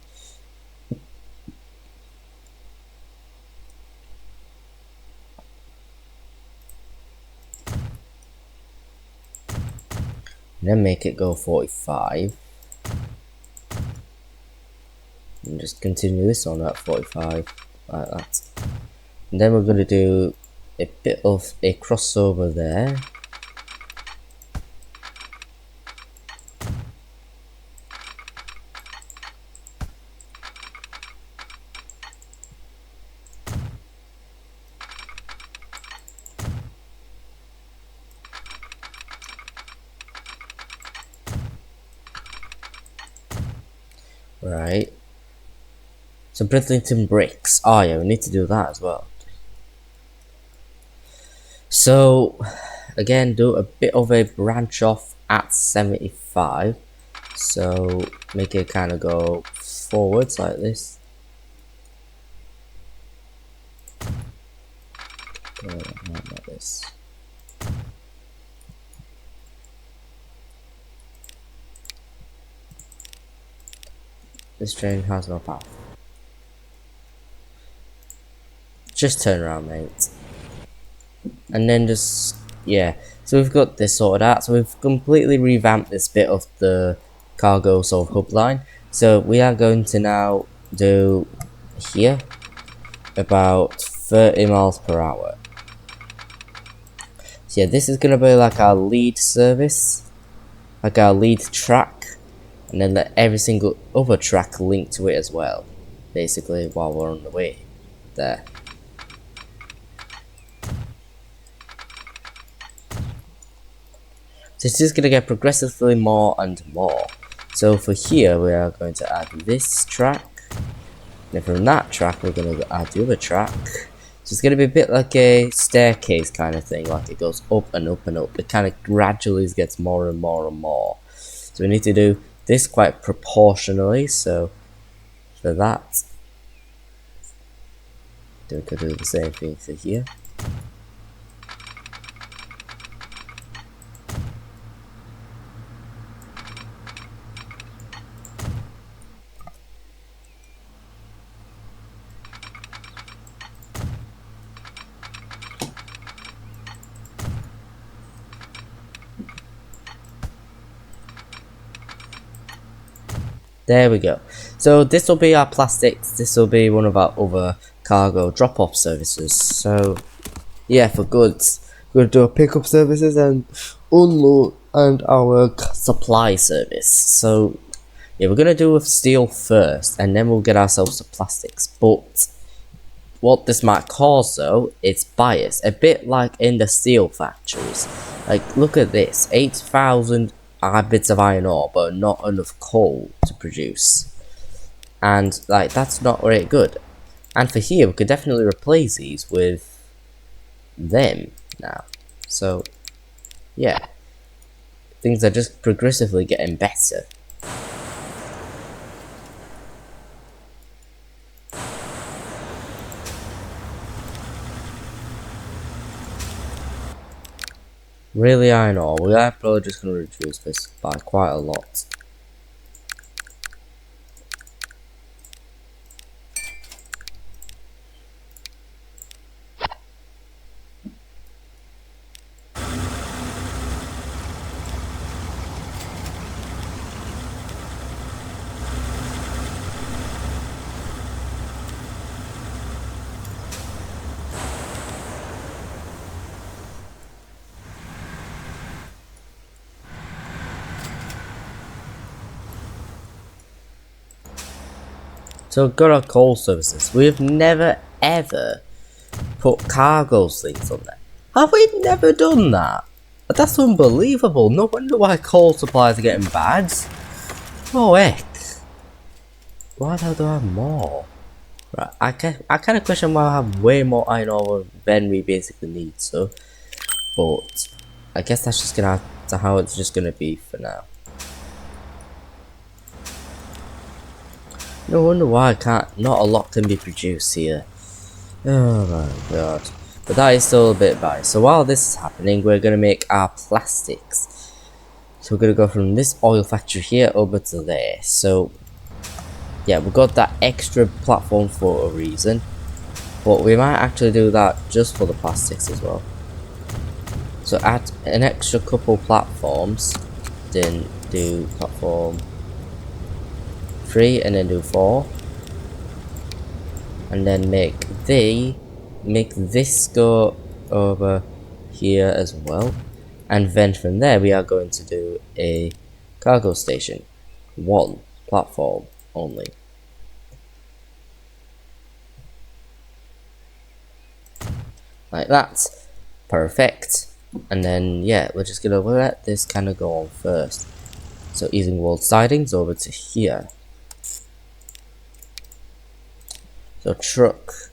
And then make it go 45. And just continue this on at 45, like that. And then we're going to do a bit of a crossover there. Right. So Bridlington bricks. Oh yeah, we need to do that as well. So again, do a bit of a branch off at 75. So make it kind of go forwards like this. Like this. This train has no path. Just turn around, mate. And then just, yeah. So we've got this sorted out. So we've completely revamped this bit of the cargo sort of hub line. So we are going to now do here about 30 miles per hour. So yeah, this is going to be like our lead service, like our lead track, and then let every single other track link to it as well, basically while we're on the way there. So it's just going to get progressively more and more. So for here we are going to add this track, and from that track we're going to add the other track. So it's going to be a bit like a staircase kind of thing, like it goes up and up and up. It kind of gradually gets more and more and more. So we need to do this quite proportionally, so for that we could do the same thing for here. There we go. So this will be our plastics. This will be one of our other cargo drop-off services. So yeah, for goods, we're gonna do a pickup services and unload and our supply service. So yeah, we're gonna do with steel first, and then we'll get ourselves to plastics. But what this might cause though, it's bias, a bit like in the steel factories. Like look at this, 8,000 bits of iron ore, but not enough coal to produce. And like that's not very good. And for here, we could definitely replace these with them now. So yeah, things are just progressively getting better. Really iron ore, we are probably just going to reduce this by quite a lot. So we've got our coal services. We've never ever put cargo slings on there. Have we never done that? That's unbelievable. No wonder why coal supplies are getting bad. Oh heck. Why do I have more? Right, I kind of question why I have way more iron ore than we basically need, so. But I guess that's just gonna have to how it's just gonna be for now. No wonder why not a lot can be produced here. Oh my god. But that is still a bit biased. So while this is happening, we're gonna make our plastics. So we're gonna go from this oil factory here over to there. So yeah, we got that extra platform for a reason. But we might actually do that just for the plastics as well. So add an extra couple platforms, then do platform 3 and then do 4, and then make this go over here as well, and then from there we are going to do a cargo station, 1 platform only. Like that. Perfect. And then yeah, we're just gonna let this kind of go on first. So easing wall sidings over to here. So truck,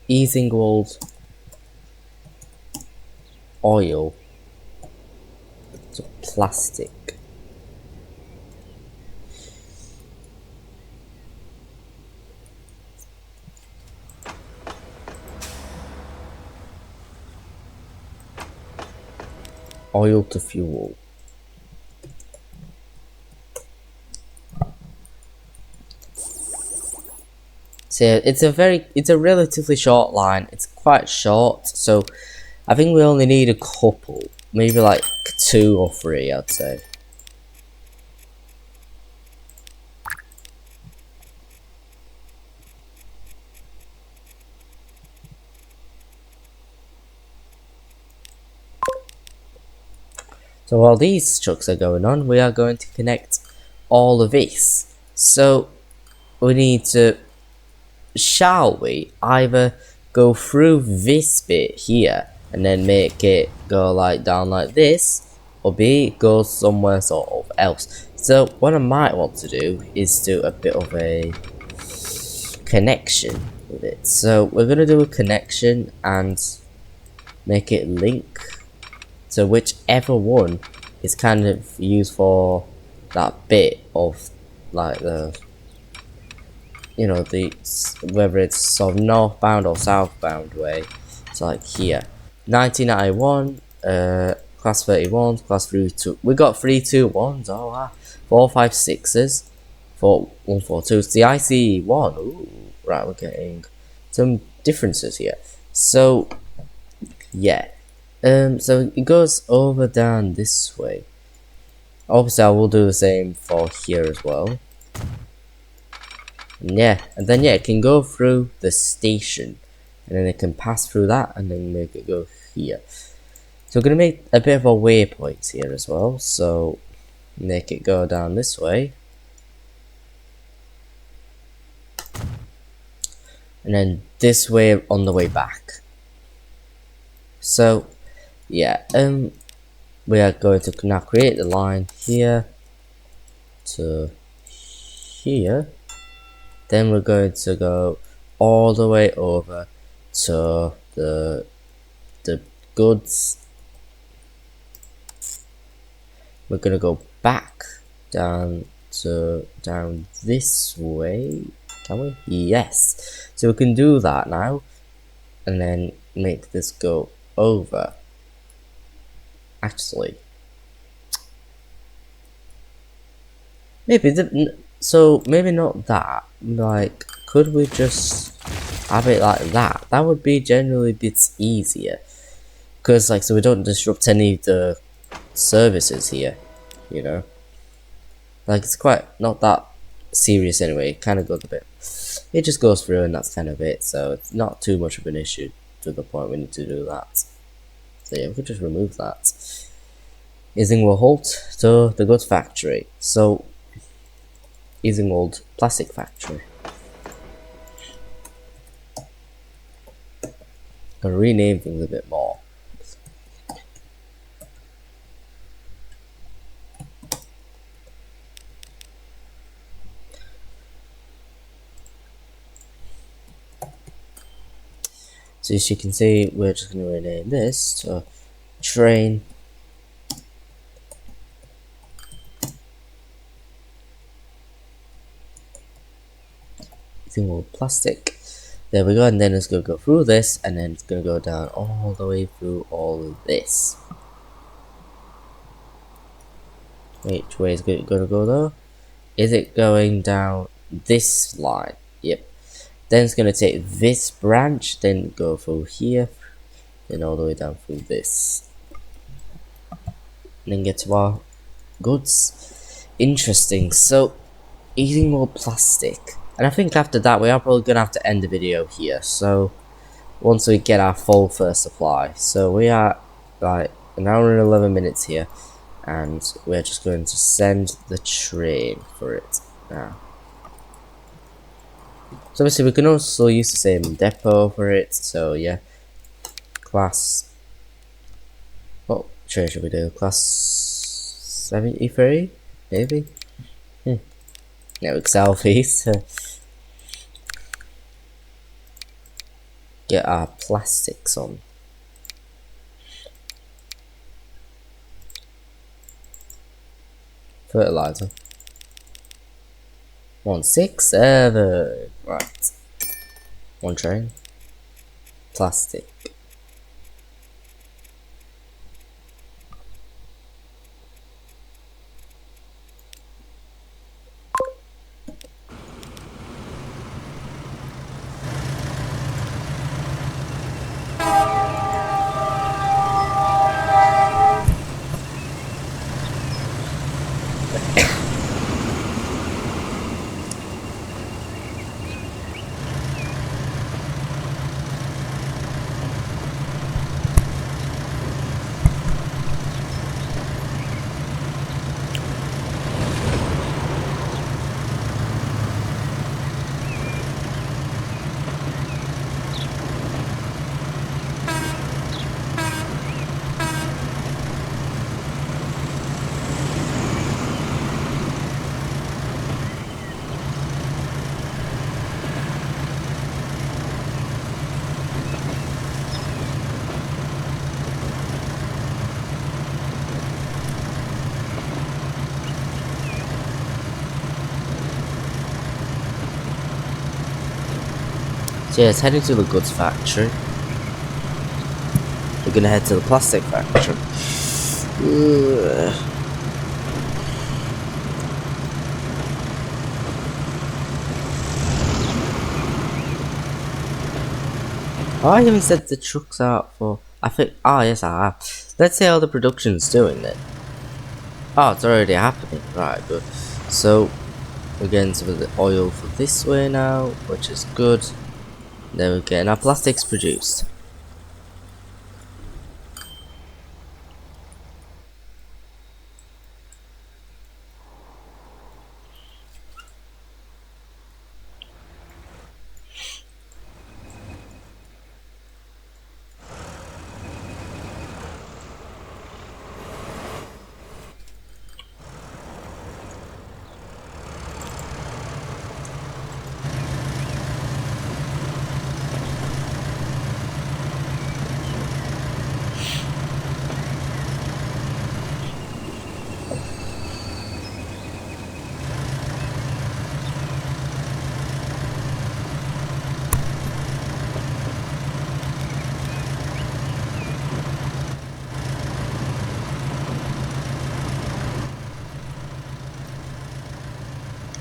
easing old oil to plastic. Oil to fuel. So it's a relatively short line. It's quite short, so I think we only need a couple, maybe like 2 or 3, I'd say. So while these trucks are going on, we are going to connect all of this. So we need to, shall we, either go through this bit here and then make it go like down like this, or B, go somewhere sort of else. So what I might want to do is do a bit of a connection with it. So we're gonna do a connection and make it link to whichever one is kind of used for that bit of like the, you know, the, whether it's sort of northbound or southbound way. So like here, 1991, class 31, class 32. We got 321s. Oh wow, 456s, 4142s. The ICE one. Ooh, right, we're getting some differences here. So yeah, so it goes over down this way. Obviously, I will do the same for here as well. Yeah, and then yeah, it can go through the station, and then it can pass through that, and then make it go here. So we're gonna make a bit of a waypoint here as well. So make it go down this way, and then this way on the way back. So yeah, we are going to now create the line here to here. Then we're going to go all the way over to the goods. We're gonna go back down this way. Can we? Yes. So we can do that now, and then make this go over. Actually, maybe maybe not that. Like, could we just have it like that? That would be generally bits easier, because like, so we don't disrupt any of the services here, you know. Like, it's quite not that serious anyway. It kind of goes a bit, it just goes through and that's kind of it, so it's not too much of an issue to the point we need to do that. So yeah, we could just remove that. Isingwald halt to the goods factory. So Isingwald plastic factory. Gonna rename things a bit more. So as you can see, we're just going to rename this to train Isingwald plastic. There we go, and then it's going to go through this, and then it's going to go down all the way through all of this. Which way is it going to go though? Is it going down this line? Yep. Then it's going to take this branch, then go through here, then all the way down through this. And then get to our goods. Interesting. So, eating more plastic. And I think after that, we are probably going to have to end the video here. So, once we get our full first supply. So, we are like an hour and 11 minutes here. And we're just going to send the train for it now. So obviously we can also use the same depot for it, so yeah. Class, what train should we do? Class 73, maybe? Network Southeast. Get our plastics on. Fertilizer. 167. Right. One train. Plastic. So yeah, it's heading to the goods factory. We're gonna head to the plastic factory. Ugh. Oh, I haven't set the trucks out for. I think. Oh, yes, I have. Let's see how the production's doing then. Oh, it's already happening. Right, good. So, we're getting some of the oil for this way now, which is good. Then we're getting our plastics produced.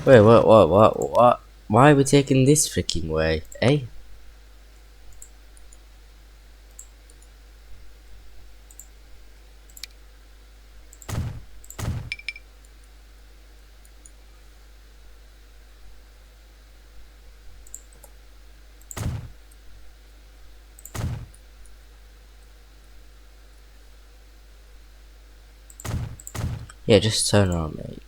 Wait, what? Why are we taking this freaking way, eh? Yeah, just turn around, mate.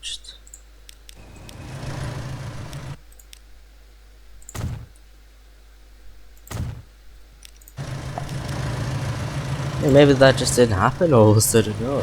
Yeah, maybe that just didn't happen all of a sudden, no.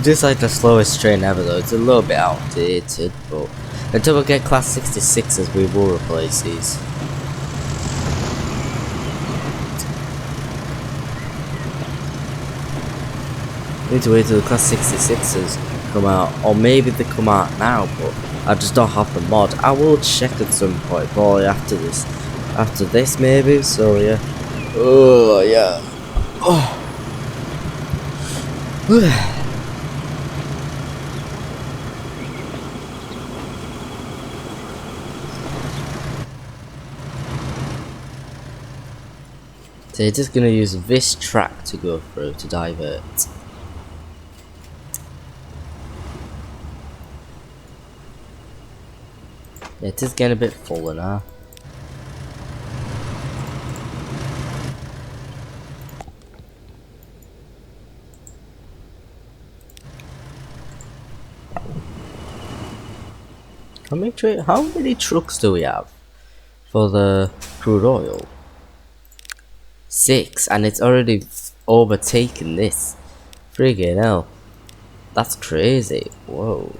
It is like the slowest train ever though, it's a little bit outdated, but until we get class 66s we will replace these. We need to wait till the class 66s come out, or maybe they come out now, but I just don't have the mod. I will check at some point, probably after this maybe, so yeah. Oh yeah. Oh. So you're just gonna use this track to go through to divert. Yeah, it is getting a bit fuller now. How many trucks do we have for the crude oil? 6, and it's already overtaken this. Friggin' hell. That's crazy. Whoa.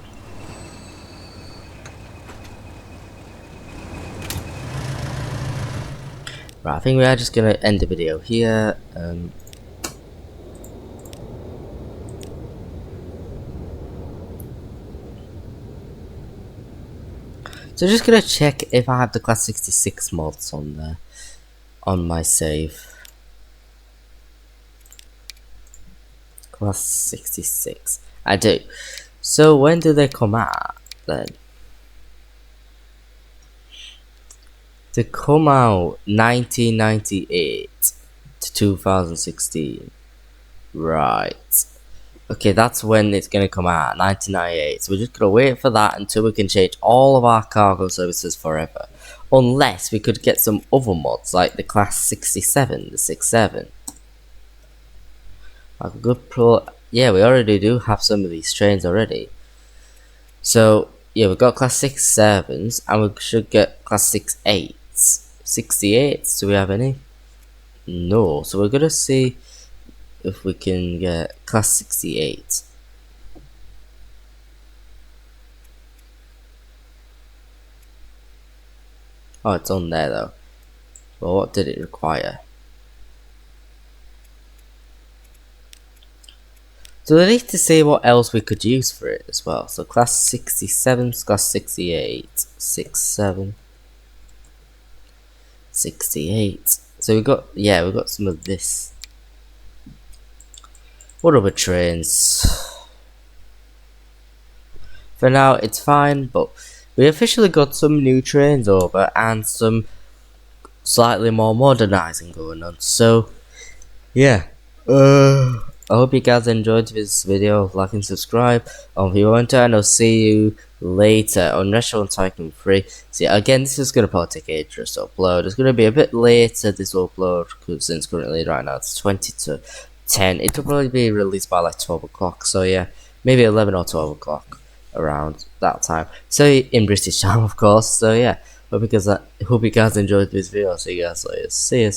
Right, I think we are just gonna end the video here. So just gonna check if I have the class 66 mods on there, on my save. Class 66. I do. So when do they come out then? They come out 1998 to 2016. Right. Okay, that's when it's gonna come out, 1998. So we're just gonna wait for that until we can change all of our cargo services forever. Unless we could get some other mods like the class 67, the 67. Yeah, we already do have some of these trains already. So yeah, we've got class 67s and we should get class 68s. 68s, do we have any? No, so we're gonna see if we can get class 68. Oh, it's on there though. Well, what did it require? So we need to see what else we could use for it as well. So class 67, class 68, 67, 68. So we got some of this. What other trains? For now, it's fine, but we officially got some new trains over and some slightly more modernizing going on. So, yeah. I hope you guys enjoyed this video. Like and subscribe. If you want to, and I'll see you later on Restaurant Tycoon 3. See, again, this is going to probably take ages to upload. It's going to be a bit later, this upload, since currently right now it's 20 to 10. It will probably be released by like 12 o'clock. So, yeah, maybe 11 or 12 o'clock around that time. So, in British time, of course. So, yeah, hope you guys enjoyed this video. See you guys later. See you.